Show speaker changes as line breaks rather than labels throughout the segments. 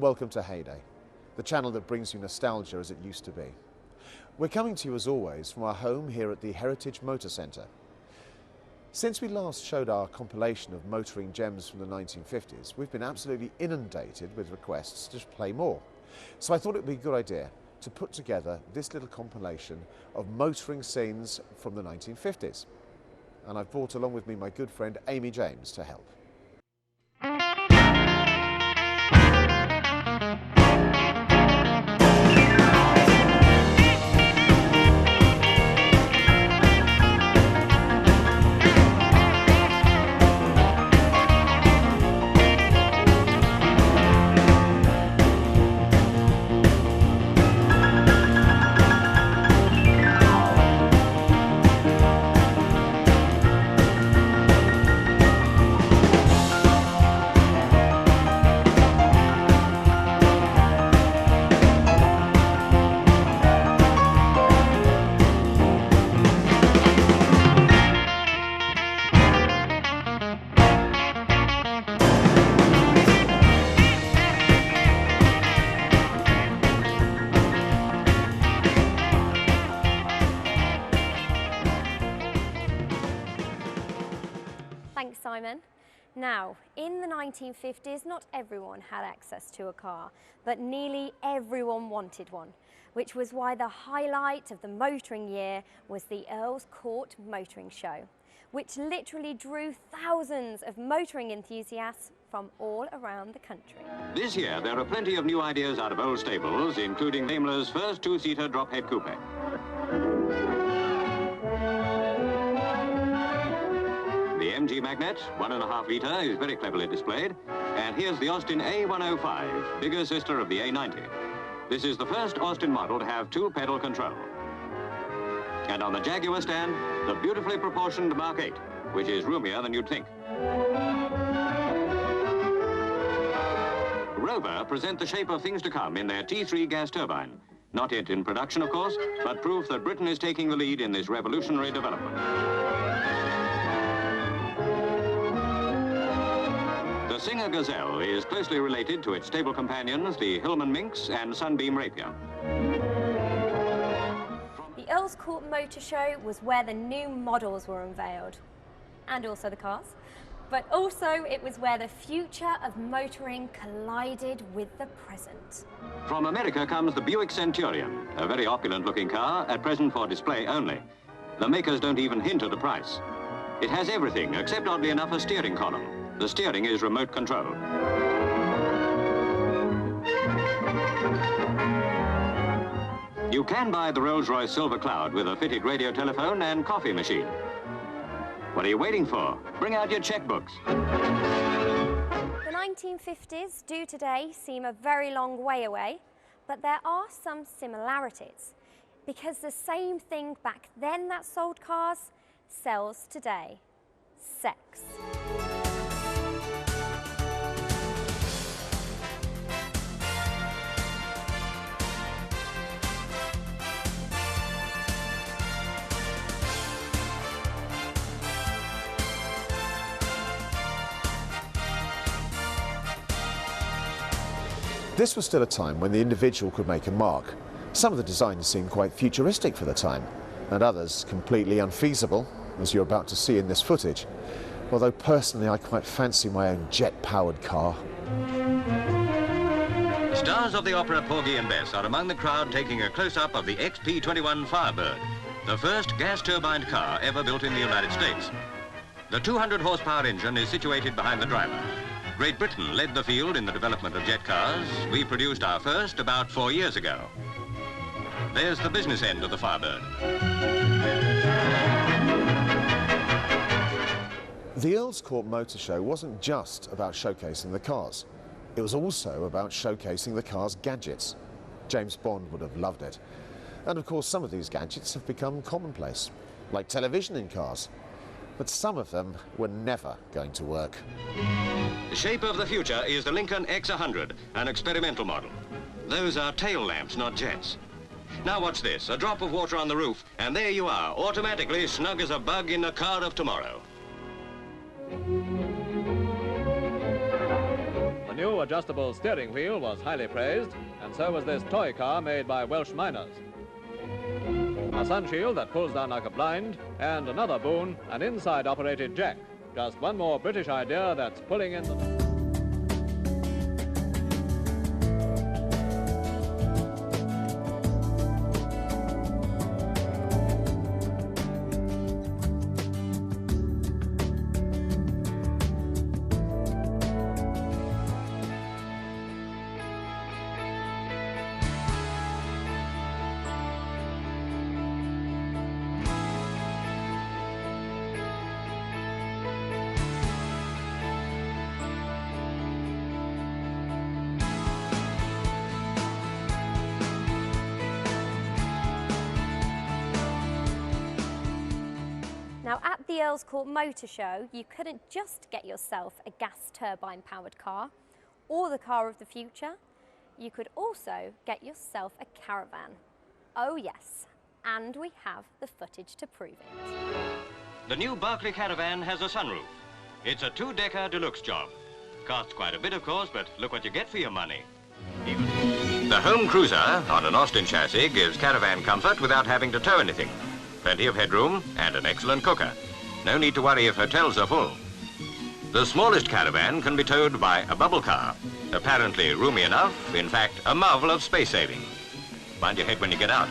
welcome to Heyday, the channel that brings you nostalgia as it used to be. We're coming to you as always from our home here at the Heritage Motor Centre. Since we last showed our compilation of motoring gems from the 1950s, we've been absolutely inundated with requests to play more. So I thought it would be a good idea to put together this little compilation of motoring scenes from the 1950s. And I've brought along with me my good friend Amy James to help.
Thanks, Simon. Now, in the 1950s, not everyone had access to a car, but nearly everyone wanted one, which was why the highlight of the motoring year was the Earl's Court Motoring Show, which literally drew thousands of motoring enthusiasts from all around the country.
This year, there are plenty of new ideas out of old stables, including Daimler's first two-seater drop-head coupe. The MG Magnet, 1.5 litre, is very cleverly displayed. And here's the Austin A105, bigger sister of the A90. This is the first Austin model to have two-pedal control. And on the Jaguar stand, the beautifully proportioned Mark 8, which is roomier than you'd think. Rover present the shape of things to come in their T3 gas turbine. Not yet in production, of course, but proof that Britain is taking the lead in this revolutionary development. The Singer Gazelle is closely related to its stable companions, the Hillman Minx and Sunbeam Rapier.
The Earl's Court Motor Show was where the new models were unveiled, and also the cars. But also it was where the future of motoring collided with the present.
From America comes the Buick Centurion, a very opulent-looking car, at present for display only. The makers don't even hint at a price. It has everything, except oddly enough a steering column. The steering is remote control. You can buy the Rolls-Royce Silver Cloud with a fitted radio telephone and coffee machine. What are you waiting for? Bring out your checkbooks.
The 1950s do today seem a very long way away, but there are some similarities, because the same thing back then that sold cars sells today: sex.
This was still a time when the individual could make a mark. Some of the designs seemed quite futuristic for the time, and others completely unfeasible, as you're about to see in this footage. Although personally I quite fancy my own jet-powered car.
Stars of the opera Porgy and Bess are among the crowd taking a close-up of the XP-21 Firebird, the first gas-turbined car ever built in the United States. The 200-horsepower engine is situated behind the driver. Great Britain led the field in the development of jet cars. We produced our first about 4 years ago. There's the business end of the Firebird.
The Earl's Court Motor Show wasn't just about showcasing the cars. It was also about showcasing the car's gadgets. James Bond would have loved it. And of course some of these gadgets have become commonplace, like television in cars. But some of them were never going to work.
The shape of the future is the Lincoln X100, an experimental model. Those are tail lamps, not jets. Now watch this, a drop of water on the roof, and there you are, automatically snug as a bug in the car of tomorrow.
A
new adjustable steering wheel was highly praised, and so was this toy car made by Welsh miners. A sunshield that pulls down like a blind, and another boon, an inside-operated jack. Just one more British idea that's pulling in the...
Now, at the Earls Court Motor Show, you couldn't just get yourself a gas turbine powered car or the car of the future. You could also get yourself a caravan. Oh yes, and we have the footage to prove it.
The new Barclay Caravan has a sunroof. It's a two-decker deluxe job. Costs quite a bit, of course, but look what you get for your money. The home cruiser on an Austin chassis gives caravan comfort without having to tow anything. Plenty of headroom and an excellent cooker. No need to worry if hotels are full. The smallest caravan can be towed by a bubble car. Apparently roomy enough, in fact, a marvel of space saving. Mind your head when you get out.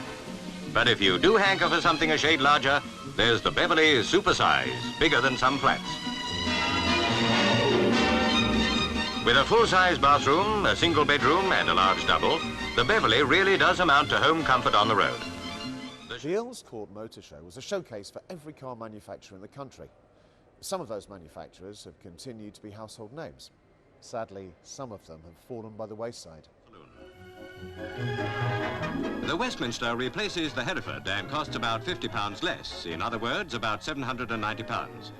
But if you do hanker for something a shade larger, there's the Beverly Supersize, bigger than some flats. With a full-size bathroom, a single bedroom and a large double, the Beverly really does amount to home comfort on the road.
The Earls Court Motor Show was a showcase for every car manufacturer in the country. Some of those manufacturers have continued to be household names. Sadly, some of them have fallen by the wayside.
The Westminster replaces the Hereford and costs about £50 less. In other words, about £790.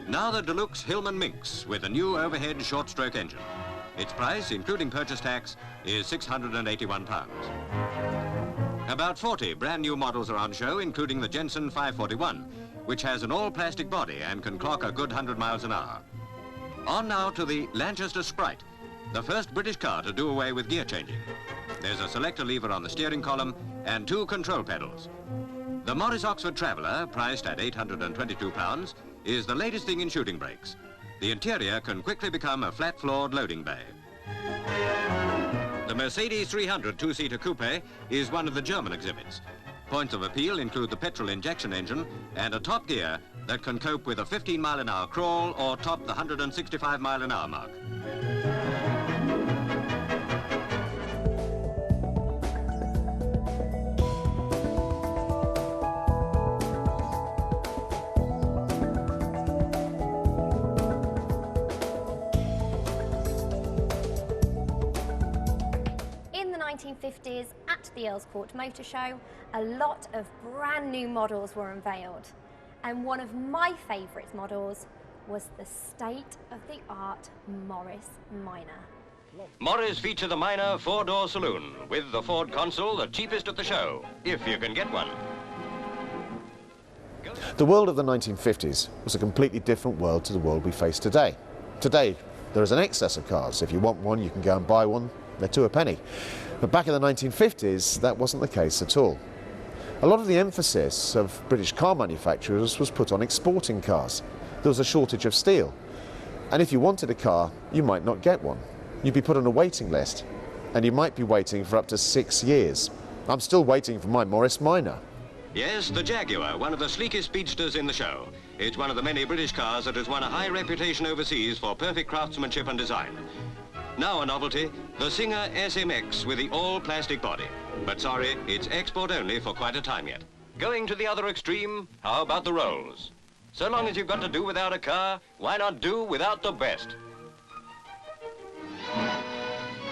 Now the Deluxe Hillman Minx with a new overhead short-stroke engine. Its price, including purchase tax, is £681. About 40 brand new models are on show, including the Jensen 541, which has an all-plastic body and can clock a good 100 miles an hour. On now to the Lanchester Sprite, the first British car to do away with gear changing. There's a selector lever on the steering column and two control pedals. The Morris Oxford Traveller, priced at £822, is the latest thing in shooting brakes. The interior can quickly become a flat-floored loading bay. The Mercedes 300 two-seater coupe is one of the German exhibits. Points of appeal include the petrol injection engine and a top gear that can cope with a 15-mile-an-hour crawl or top the 165-mile-an-hour mark.
In the 1950s, at the Earls Court Motor Show, a lot of brand new models were unveiled. And one of my favourite models was the state-of-the-art Morris Minor.
Morris feature the Minor four-door saloon with the Ford Consul, the cheapest at the show, if you can get one.
The world of the 1950s was a completely different world to the world we face today. Today, there is an excess of cars. If you want one, you can go and buy one. They're two a penny. But back in the 1950s, that wasn't the case at all. A lot of the emphasis of British car manufacturers was put on exporting cars. There was a shortage of steel. And if you wanted a car, you might not get one. You'd be put on a waiting list. And you might be waiting for up to 6 years. I'm still waiting for my Morris Minor.
Yes, the Jaguar, one of the sleekest speedsters in the show. It's one of the many British cars that has won a high reputation overseas for perfect craftsmanship and design. Now a novelty, the Singer SMX with the all-plastic body. But sorry, it's export only for quite a time yet. Going to the other extreme, how about the Rolls? So long as you've got to do without a car, why not do without the best?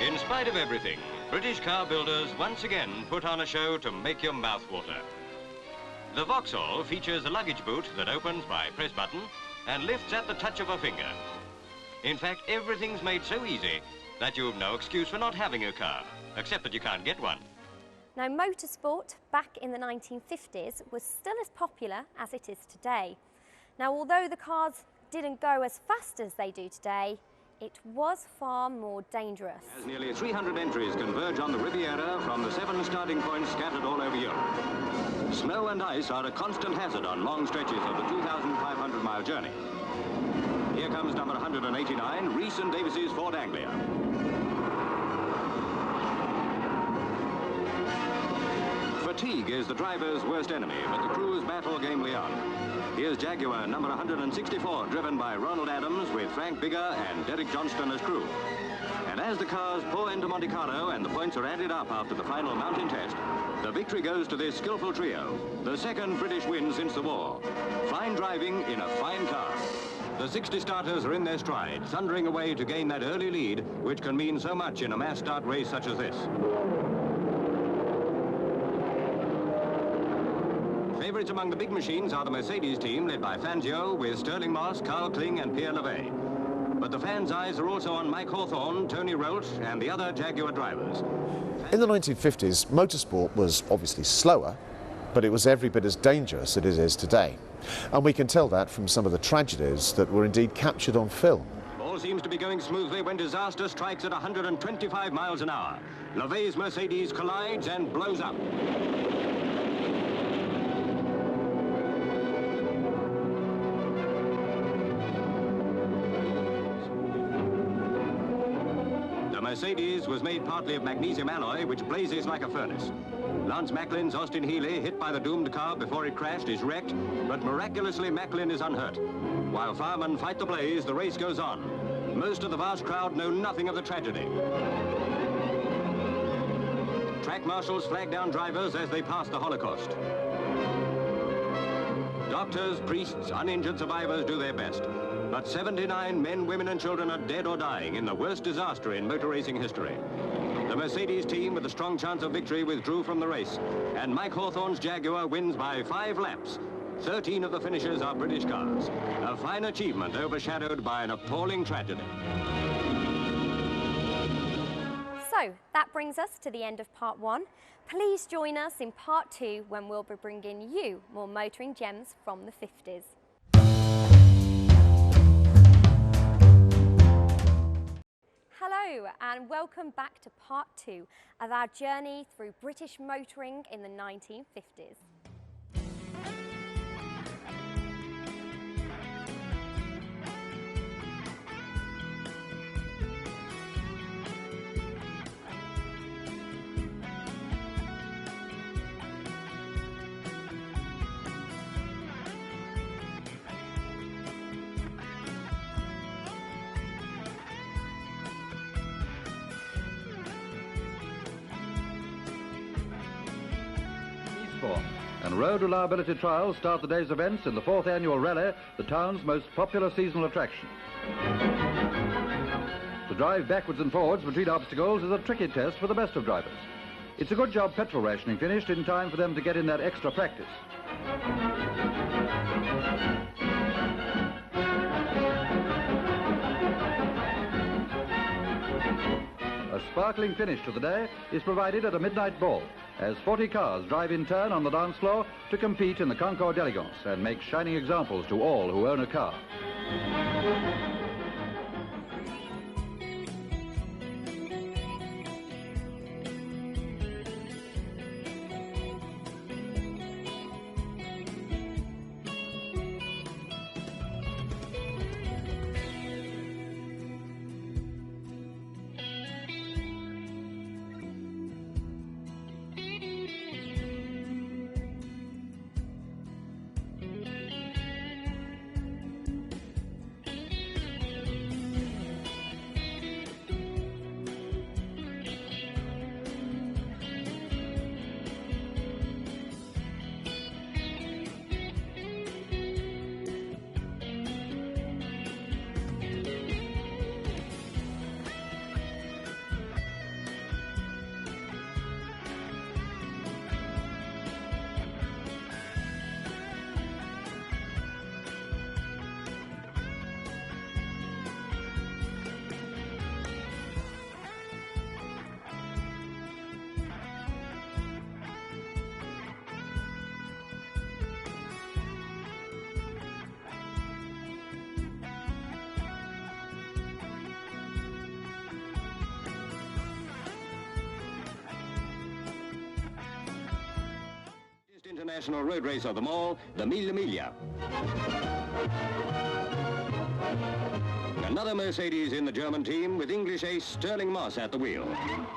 In spite of everything, British car builders once again put on a show to make your mouth water. The Vauxhall features a luggage boot that opens by press button and lifts at the touch of a finger. In fact, everything's made so easy that you've no excuse for not having a car, except that you can't get one.
Now, motorsport back in the 1950s was still as popular as it is today. Now, although the cars didn't go as fast as they do today, it was far more dangerous.
As nearly 300 entries converge on the Riviera from the 7 starting points scattered all over Europe. Snow and ice are a constant hazard on long stretches of the 2,500-mile journey. Here comes number 189, Rees and Davis's Ford Anglia. Fatigue is the driver's worst enemy, but the crews battle gamely on. Here's Jaguar number 164, driven by Ronald Adams with Frank Bigger and Derek Johnston as crew. And as the cars pour into Monte Carlo and the points are added up after the final mountain test, the victory goes to this skillful trio, the second British win since the war. Fine driving in a fine car. The 60 starters are in their stride, thundering away to gain that early lead, which can mean so much in a mass start race such as this. Favourites among the big machines are the Mercedes team, led by Fangio, with Sterling Moss, Carl Kling and Pierre Levey. But the fans' eyes are also on Mike Hawthorne, Tony Rolt and the other Jaguar drivers.
In the 1950s, motorsport was obviously slower, but it was every bit as dangerous as it is today. And we can tell that from some of the tragedies that were indeed captured on film.
All seems to be going smoothly when disaster strikes at 125 miles an hour. Levey's Mercedes collides and blows up. Mercedes was made partly of magnesium alloy, which blazes like a furnace. Lance Macklin's Austin Healey, hit by the doomed car before it crashed, is wrecked, but miraculously Macklin is unhurt. While firemen fight the blaze, the race goes on. Most of the vast crowd know nothing of the tragedy. Track marshals flag down drivers as they pass the Holocaust. Doctors, priests, uninjured survivors do their best. But 79 men, women and children are dead or dying in the worst disaster in motor racing history. The Mercedes team with a strong chance of victory withdrew from the race, and Mike Hawthorne's Jaguar wins by 5 laps. 13 of the finishers are British cars. A fine achievement overshadowed by an appalling tragedy.
So that brings us to the end of part 1. Please join us in part 2 when we'll be bringing you more motoring gems from the 50s. Hello and welcome back to part 2 of our journey through British motoring in the 1950s.
And road reliability trials start the day's events in the 4th annual rally, the town's most popular seasonal attraction. To drive backwards and forwards between obstacles is a tricky test for the best of drivers. It's a good job petrol rationing finished in time for them to get in that extra practice. A sparkling finish to the day is provided at a midnight ball, as 40 cars drive in turn on the dance floor to compete in the Concours d'Elegance and make shining examples to all who own a car.
international road race of them all, the Mille Miglia. Another Mercedes in the German team with English ace Sterling Moss at the wheel.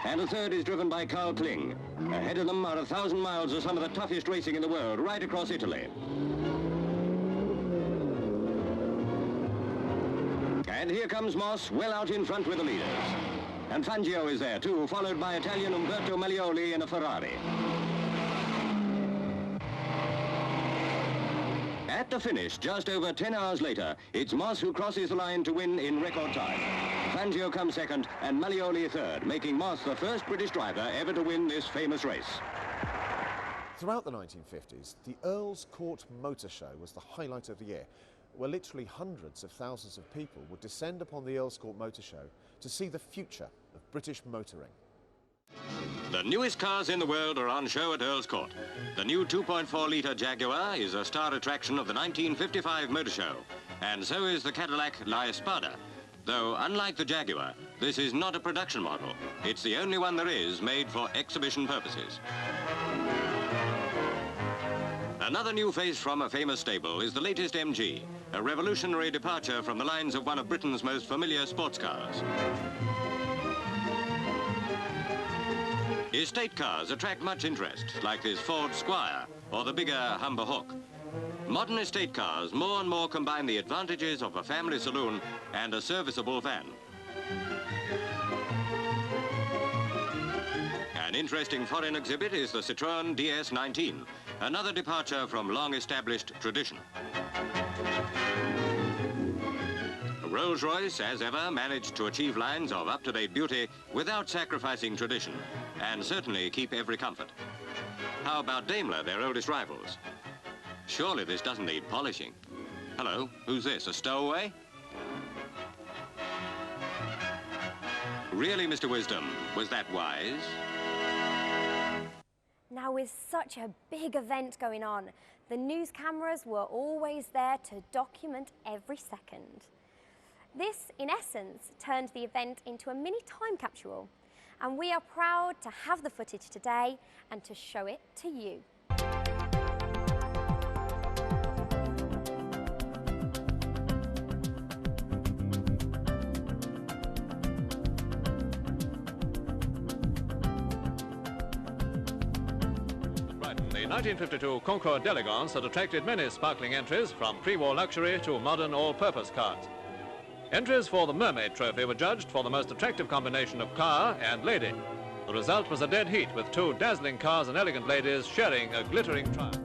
And a third is driven by Carl Kling. Ahead of them are 1,000 miles of some of the toughest racing in the world, right across Italy. And here comes Moss, well out in front with the leaders. And Fangio is there too, followed by Italian Umberto Maglioli in a Ferrari. At the finish, just over 10 hours later, it's Moss who crosses the line to win in record time. Fangio comes second and Maglioli third, making Moss the first British driver ever to win this famous race.
Throughout the 1950s, the Earl's Court Motor Show was the highlight of the year, where literally hundreds of thousands of people would descend upon the Earl's Court Motor Show to see the future of British motoring.
The newest cars in the world are on show at Earl's Court. The new 2.4-litre Jaguar is a star attraction of the 1955 Motor Show, and so is the Cadillac La Espada. Though, unlike the Jaguar, this is not a production model. It's the only one there is made for exhibition purposes. Another new face from a famous stable is the latest MG, a revolutionary departure from the lines of one of Britain's most familiar sports cars. Estate cars attract much interest, like this Ford Squire or the bigger Humber Hawk. Modern estate cars more and more combine the advantages of a family saloon and a serviceable van. An interesting foreign exhibit is the Citroën DS19, another departure from long-established tradition. Rolls-Royce, as ever, managed to achieve lines of up-to-date beauty without sacrificing tradition, and certainly keep every comfort. How about Daimler, their oldest rivals? Surely this doesn't need polishing. Hello, who's this, a stowaway? Really, Mr. Wisdom, was that wise?
Now, with such a big event going on, the news cameras were always there to document every second. This, in essence, turned the event into a mini time capsule, and we are proud to have the footage today and to show it to you.
The 1952 Concorde d'Elegance had attracted many sparkling entries, from pre-war luxury to modern all-purpose cars. Entries for the Mermaid Trophy were judged for the most attractive combination of car and lady. The result was a dead heat, with two dazzling cars and elegant ladies sharing a glittering triumph.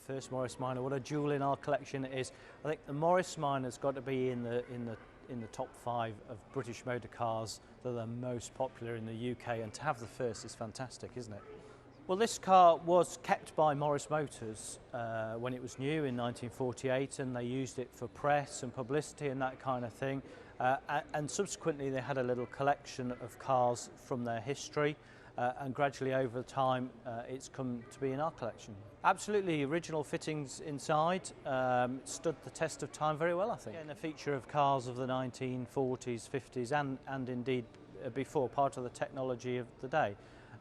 First Morris Minor, what a jewel in our collection it is. I think the Morris Minor's got to be in the top 5 of British motor cars that are most popular in the UK, and to have the first is fantastic, isn't it? Well, this car was kept by Morris Motors when it was new in 1948, and they used it for press and publicity and that kind of thing. And subsequently they had a little collection of cars from their history, and gradually over time it's come to be in our collection. Absolutely original fittings inside, stood the test of time very well, I think. And a feature of cars of the 1940s, 50s and indeed before, part of the technology of the day.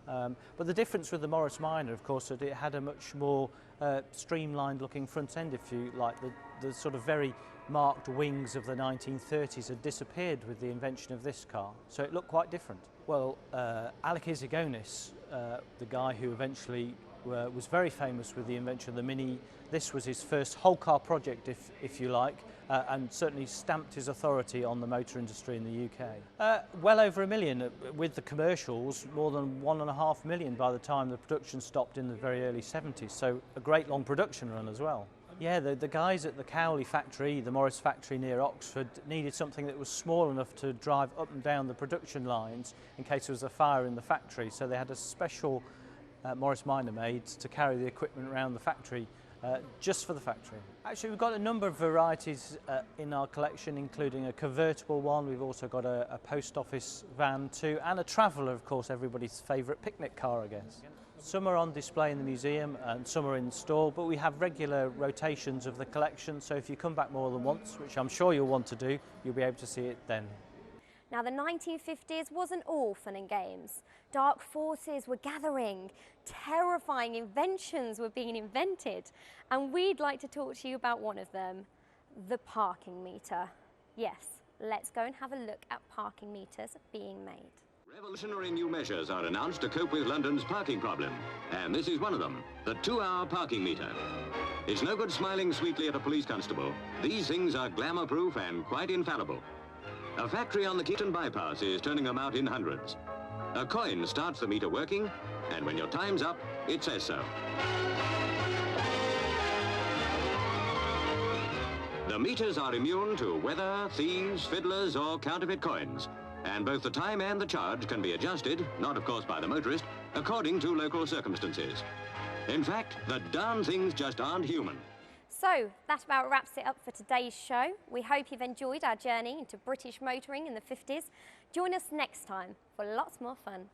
But the difference with the Morris Minor, of course, that it had a much more streamlined looking front end, if you like. The sort of very marked wings of the 1930s had disappeared with the invention of this car, so it looked quite different. Well, Alec Izagonis, the guy who eventually was very famous with the invention of the Mini, this was his first whole car project, if you like, and certainly stamped his authority on the motor industry in the UK. Well over 1 million, with the commercials, more than 1.5 million by the time the production stopped in the very early 70s, so a great long production run as well. Yeah, the guys at the Cowley factory, the Morris factory near Oxford, needed something that was small enough to drive up and down the production lines in case there was a fire in the factory, so they had a special Morris Minor made to carry the equipment around the factory, just for the factory. Actually, we've got a number of varieties in our collection, including a convertible one. We've also got a post office van too, and a Traveller, of course, everybody's favourite picnic car, I guess. Some are on display in the museum and some are in store, but we have regular rotations of the collection, so if you come back more than once, which I'm sure you'll want to do, you'll be able to see it then.
Now, the 1950s wasn't all fun and games. Dark forces were gathering, terrifying inventions were being invented, and we'd like to talk to you about one of them, the parking meter. Yes, let's go and have a look at parking meters being made.
Revolutionary new measures are announced to cope with London's parking problem, and this is one of them, the 2-hour parking meter. It's no good smiling sweetly at a police constable. These things are glamour-proof and quite infallible. A factory on the Keaton bypass is turning them out in hundreds. A coin starts the meter working, and when your time's up, it says so. The meters are immune to weather, thieves, fiddlers, or counterfeit coins. And both the time and the charge can be adjusted, not of course by the motorist, according to local circumstances. In fact, the darn things just aren't human.
So that about wraps it up for today's show. We hope you've enjoyed our journey into British motoring in the 50s. Join us next time for lots more fun.